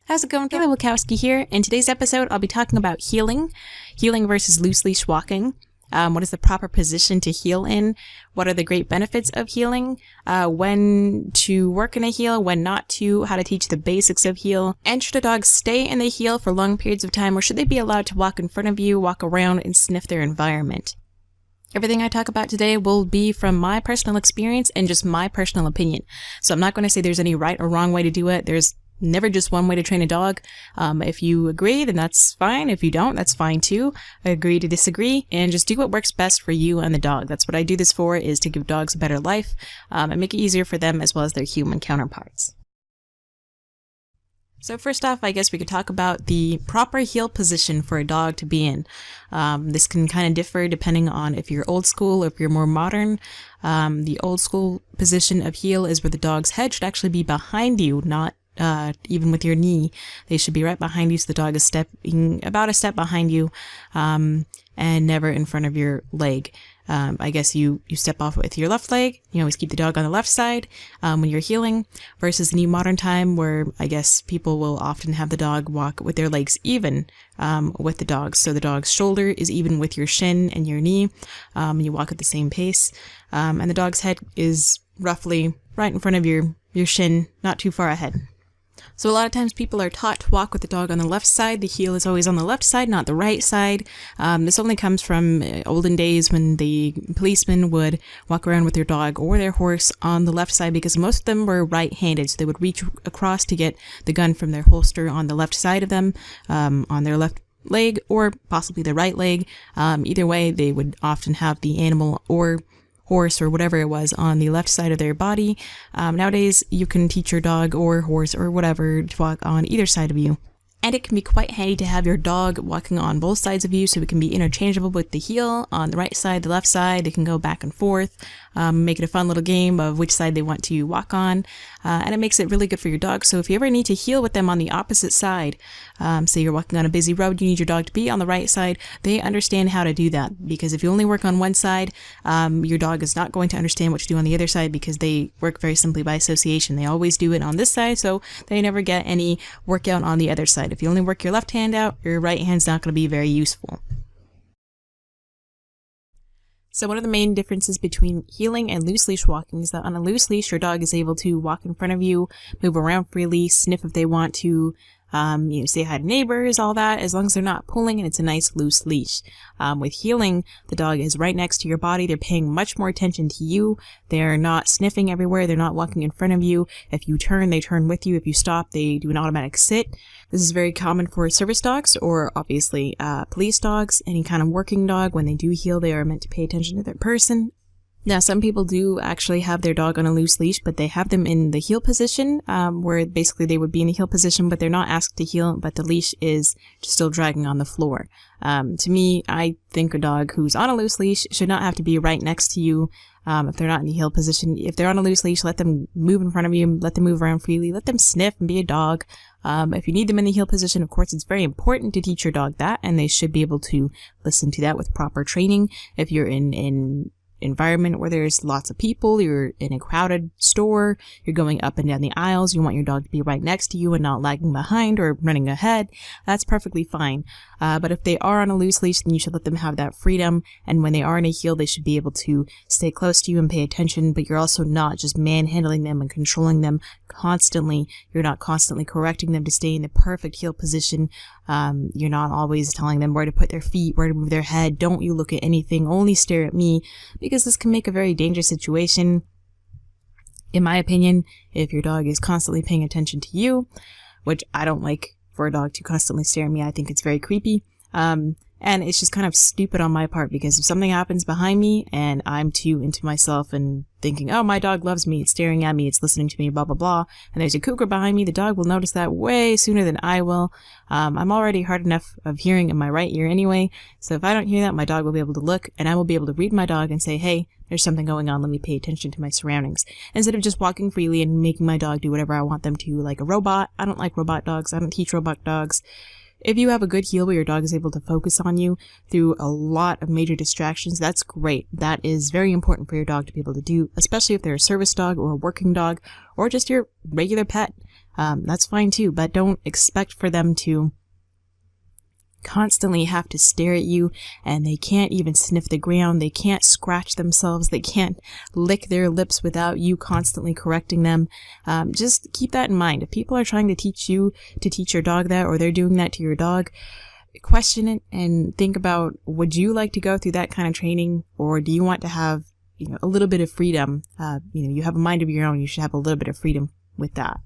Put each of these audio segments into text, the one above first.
How's it going? Kayla Wachowski here. In today's episode, I'll be talking about heeling versus loose leash walking. What is the proper position to heel in? What are the great benefits of heeling? When to work in a heel, when not to, how to teach the basics of heel. And should a dog stay in the heel for long periods of time, or should they be allowed to walk in front of you, walk around, and sniff their environment? Everything I talk about today will be from my personal experience and just my personal opinion. So I'm not going to say there's any right or wrong way to do it. There's never just one way to train a dog. If you agree, then that's fine. If you don't, that's fine too. Agree to disagree, and just do what works best for you and the dog. That's what I do this for, is to give dogs a better life and make it easier for them as well as their human counterparts. So first off, I guess we could talk about the proper heel position for a dog to be in. This can kind of differ depending on if you're old school or if you're more modern. The old school position of heel is where the dog's head should actually be behind you, not even with your knee. They should be right behind you, so the dog is stepping about a step behind you, and never in front of your leg. I guess you step off with your left leg. You always keep the dog on the left side when you're heeling, versus the new modern time where I guess people will often have the dog walk with their legs even with the dog. So the dog's shoulder is even with your shin and your knee. You walk at the same pace, and the dog's head is roughly right in front of your shin, not too far ahead. So a lot of times people are taught to walk with the dog on the left side. The heel is always on the left side, not the right side. This only comes from olden days when the policemen would walk around with their dog or their horse on the left side, because most of them were right-handed. So they would reach across to get the gun from their holster on the left side of them, on their left leg or possibly the right leg. Either way, they would often have the animal or horse or whatever it was on the left side of their body. Nowadays, you can teach your dog or horse or whatever to walk on either side of you. And it can be quite handy to have your dog walking on both sides of you, so it can be interchangeable with the heel on the right side, the left side. They can go back and forth, make it a fun little game of which side they want to walk on. And it makes it really good for your dog. So if you ever need to heel with them on the opposite side, say you're walking on a busy road, you need your dog to be on the right side, they understand how to do that. Because if you only work on one side, your dog is not going to understand what to do on the other side, because they work very simply by association. They always do it on this side, so they never get any workout on the other side. If you only work your left hand out, your right hand's not going to be very useful. So one of the main differences between heeling and loose leash walking is that on a loose leash, your dog is able to walk in front of you, move around freely, sniff if they want to, say hi to neighbors, all that, as long as they're not pulling and it's a nice loose leash. With heeling, the dog is right next to your body. They're paying much more attention to you. They're not sniffing everywhere. They're not walking in front of you. If you turn, they turn with you. If you stop, they do an automatic sit. This is very common for service dogs, or obviously police dogs. Any kind of working dog, when they do heel, they are meant to pay attention to their person. Now, some people do actually have their dog on a loose leash, but they have them in the heel position, where basically they would be in the heel position, but they're not asked to heel, but the leash is still dragging on the floor. To me, I think a dog who's on a loose leash should not have to be right next to you if they're not in the heel position. If they're on a loose leash, let them move in front of you, let them move around freely, let them sniff and be a dog. If you need them in the heel position, of course, it's very important to teach your dog that, and they should be able to listen to that with proper training. If you're in environment where there's lots of people, you're in a crowded store, you're going up and down the aisles, you want your dog to be right next to you and not lagging behind or running ahead, that's perfectly fine. But if they are on a loose leash, then you should let them have that freedom, and when they are in a heel, they should be able to stay close to you and pay attention, but you're also not just manhandling them and controlling them constantly. You're not constantly correcting them to stay in the perfect heel position. You're not always telling them where to put their feet, where to move their head. Don't you look at anything, only stare at me, because this can make a very dangerous situation. In my opinion, if your dog is constantly paying attention to you, which I don't like for a dog to constantly stare at me, I think it's very creepy. And it's just kind of stupid on my part, because if something happens behind me and I'm too into myself and thinking, oh, my dog loves me, it's staring at me, it's listening to me, blah, blah, blah, and there's a cougar behind me, the dog will notice that way sooner than I will. I'm already hard enough of hearing in my right ear anyway, so if I don't hear that, my dog will be able to look, and I will be able to read my dog and say, hey, there's something going on, let me pay attention to my surroundings, instead of just walking freely and making my dog do whatever I want them to, like a robot. I don't like robot dogs. I don't teach robot dogs. If you have a good heel where your dog is able to focus on you through a lot of major distractions, that's great. That is very important for your dog to be able to do, especially if they're a service dog or a working dog or just your regular pet. that's fine too, but don't expect for them to constantly have to stare at you, and they can't even sniff the ground, they can't scratch themselves, they can't lick their lips without you constantly correcting them. Just keep that in mind. If people are trying to teach you to teach your dog that, or they're doing that to your dog, question it and think about, would you like to go through that kind of training, or do you want to have, a little bit of freedom? You have a mind of your own, you should have a little bit of freedom with that.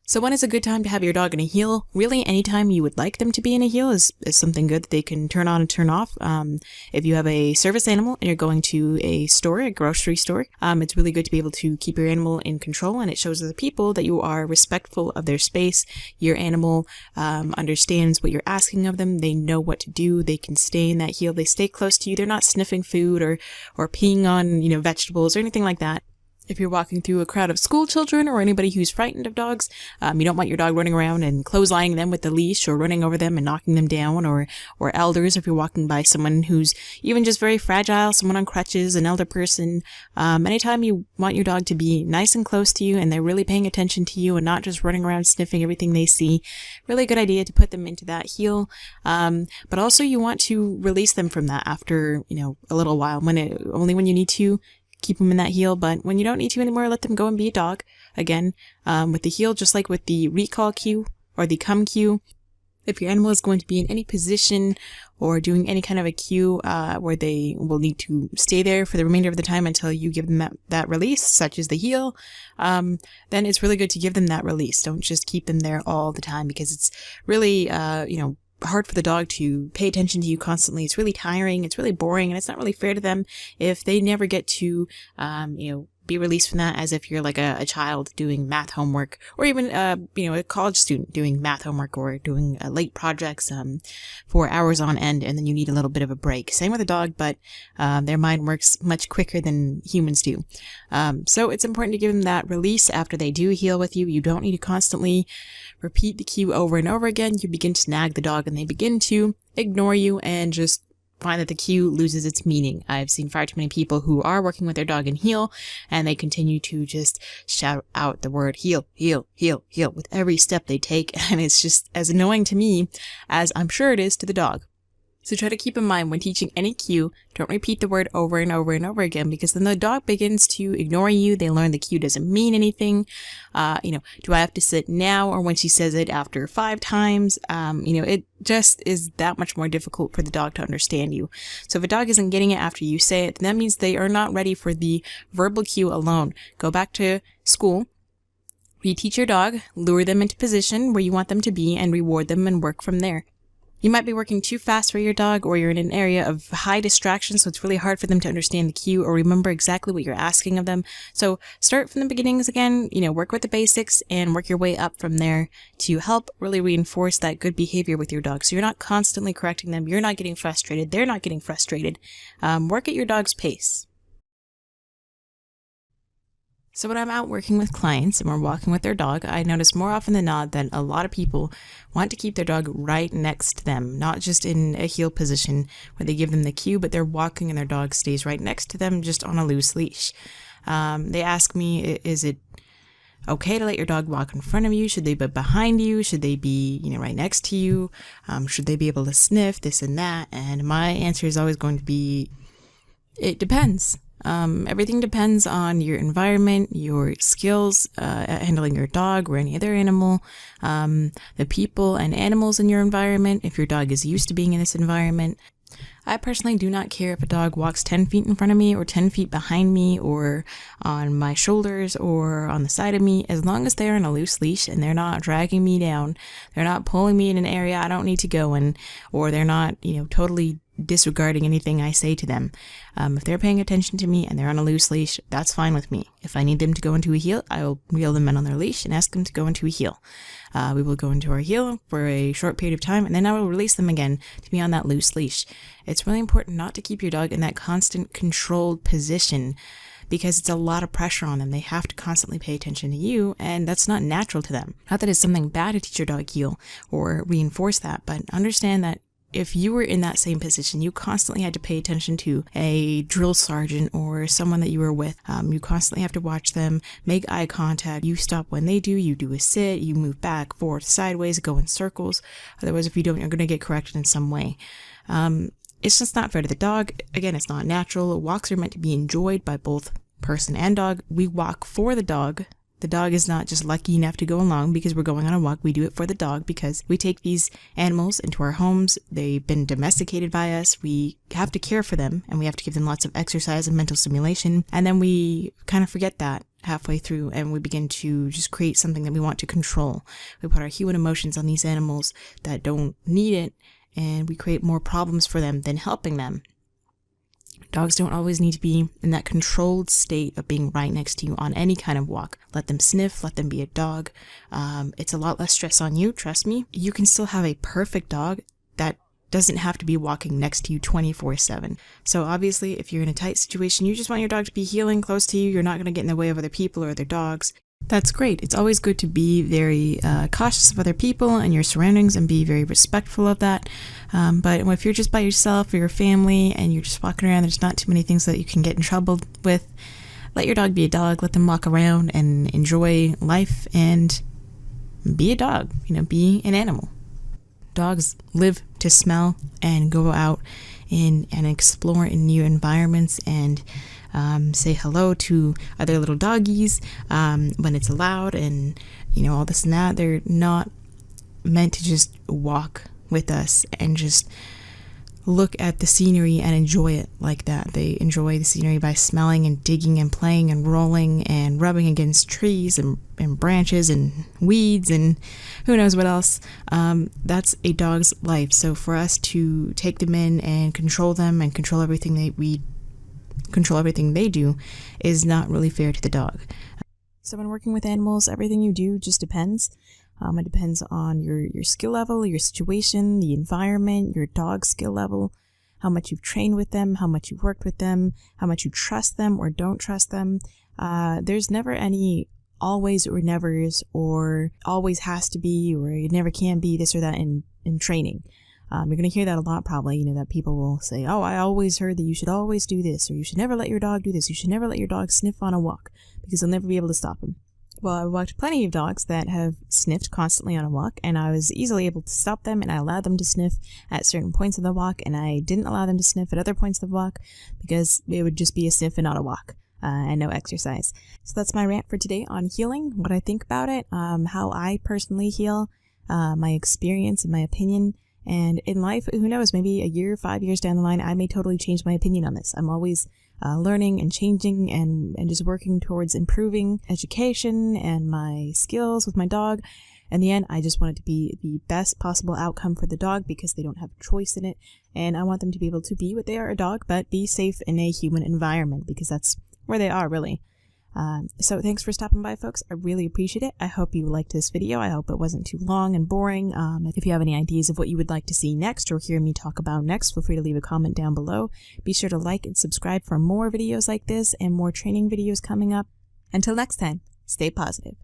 So when is a good time to have your dog in a heel? Really, anytime you would like them to be in a heel is something good that they can turn on and turn off. If you have a service animal and you're going to a store, a grocery store, it's really good to be able to keep your animal in control, and it shows other people that you are respectful of their space. Your animal understands what you're asking of them. They know what to do. They can stay in that heel. They stay close to you. They're not sniffing food or peeing on, vegetables or anything like that. If you're walking through a crowd of school children or anybody who's frightened of dogs, you don't want your dog running around and clotheslining them with the leash or running over them and knocking them down, or elders. If you're walking by someone who's even just very fragile, someone on crutches, an elder person, anytime you want your dog to be nice and close to you and they're really paying attention to you and not just running around sniffing everything they see, really good idea to put them into that heel. But also you want to release them from that after, a little while, only when you need to. Keep them in that heel, but when you don't need to anymore, let them go and be a dog. Again, with the heel, just like with the recall cue or the come cue, if your animal is going to be in any position or doing any kind of a cue where they will need to stay there for the remainder of the time until you give them that release, such as the heel, then it's really good to give them that release. Don't just keep them there all the time, because it's really, hard for the dog to pay attention to you constantly. It's really tiring, it's really boring, and it's not really fair to them if they never get to, be released from that, as if you're like a child doing math homework, or even, a college student doing math homework or doing late projects for hours on end, and then you need a little bit of a break. Same with a dog, but their mind works much quicker than humans do. So it's important to give them that release after they do heel with you. You don't need to constantly repeat the cue over and over again. You begin to nag the dog and they begin to ignore you and just find that the cue loses its meaning. I've seen far too many people who are working with their dog in heel, and they continue to just shout out the word heel, heel, heel, heel with every step they take, and it's just as annoying to me as I'm sure it is to the dog. So try to keep in mind when teaching any cue, don't repeat the word over and over and over again, because then the dog begins to ignore you. They learn the cue doesn't mean anything. Do I have to sit now, or when she says it after 5 times? It just is that much more difficult for the dog to understand you. So if a dog isn't getting it after you say it, then that means they are not ready for the verbal cue alone. Go back to school. Reteach your dog, lure them into position where you want them to be, and reward them and work from there. You might be working too fast for your dog, or you're in an area of high distraction, so it's really hard for them to understand the cue or remember exactly what you're asking of them. So start from the beginnings again, work with the basics and work your way up from there to help really reinforce that good behavior with your dog. So you're not constantly correcting them, you're not getting frustrated, they're not getting frustrated. Work at your dog's pace. So when I'm out working with clients and we're walking with their dog, I notice more often than not that a lot of people want to keep their dog right next to them, not just in a heel position where they give them the cue, but they're walking and their dog stays right next to them just on a loose leash. They ask me, is it okay to let your dog walk in front of you? Should they be behind you? Should they be, right next to you? Should they be able to sniff this and that? And my answer is always going to be, it depends. Everything depends on your environment, your skills at handling your dog or any other animal, the people and animals in your environment, if your dog is used to being in this environment. I personally do not care if a dog walks 10 feet in front of me or 10 feet behind me or on my shoulders or on the side of me, as long as they're on a loose leash and they're not dragging me down, they're not pulling me in an area I don't need to go in, or they're not, totally disregarding anything I say to them. If they're paying attention to me and they're on a loose leash, that's fine with me. If I need them to go into a heel, I will reel them in on their leash and ask them to go into a heel. We will go into our heel for a short period of time, and then I will release them again to be on that loose leash. It's really important not to keep your dog in that constant controlled position, because it's a lot of pressure on them. They have to constantly pay attention to you, and that's not natural to them. Not that it's something bad to teach your dog heel or reinforce that, but understand that if you were in that same position, you constantly had to pay attention to a drill sergeant or someone that you were with. You constantly have to watch them, make eye contact. You stop when they do, you do a sit, you move back, forward, sideways, go in circles. Otherwise, if you don't, you're going to get corrected in some way. It's just not fair to the dog. Again, it's not natural. Walks are meant to be enjoyed by both person and dog. We walk for the dog. The dog is not just lucky enough to go along because we're going on a walk. We do it for the dog because we take these animals into our homes. They've been domesticated by us. We have to care for them, and we have to give them lots of exercise and mental stimulation. And then we kind of forget that halfway through, and we begin to just create something that we want to control. We put our human emotions on these animals that don't need it, and we create more problems for them than helping them. Dogs don't always need to be in that controlled state of being right next to you on any kind of walk. Let them sniff, let them be a dog. It's a lot less stress on you, trust me. You can still have a perfect dog that doesn't have to be walking next to you 24/7. So obviously, if you're in a tight situation, you just want your dog to be healing close to you. You're not going to get in the way of other people or other dogs. That's great. It's always good to be very cautious of other people and your surroundings and be very respectful of that. But if you're just by yourself or your family and you're just walking around, there's not too many things that you can get in trouble with. Let your dog be a dog. Let them walk around and enjoy life and be a dog. Be an animal. Dogs live to smell and go out and explore in new environments and say hello to other little doggies when it's allowed, and all this and that. They're not meant to just walk with us and just look at the scenery and enjoy it like that. They enjoy the scenery by smelling and digging and playing and rolling and rubbing against trees and branches and weeds and who knows what else. That's a dog's life. So for us to take them in and control them and control everything they do is not really fair to the dog. So when working with animals, everything you do just depends. It depends on your skill level, your situation, the environment, your dog's skill level, how much you've trained with them, how much you've worked with them, how much you trust them or don't trust them. There's never any always or nevers or always has to be or it never can be this or that in training. You're going to hear that a lot probably, that people will say, oh, I always heard that you should always do this, or you should never let your dog do this. You should never let your dog sniff on a walk because they'll never be able to stop him. Well, I walked plenty of dogs that have sniffed constantly on a walk, and I was easily able to stop them, and I allowed them to sniff at certain points of the walk, and I didn't allow them to sniff at other points of the walk because it would just be a sniff and not a walk. And no exercise. So that's my rant for today on healing, what I think about it, how I personally heal, my experience and my opinion. And in life, who knows, maybe a year, 5 years down the line, I may totally change my opinion on this. I'm always learning and changing and just working towards improving education and my skills with my dog. In the end, I just want it to be the best possible outcome for the dog because they don't have a choice in it. And I want them to be able to be what they are, a dog, but be safe in a human environment because that's where they are, really. So thanks for stopping by, folks. I really appreciate it. I hope you liked this video. I hope it wasn't too long and boring. If you have any ideas of what you would like to see next or hear me talk about next, feel free to leave a comment down below. Be sure to like and subscribe for more videos like this and more training videos coming up. Until next time, stay positive.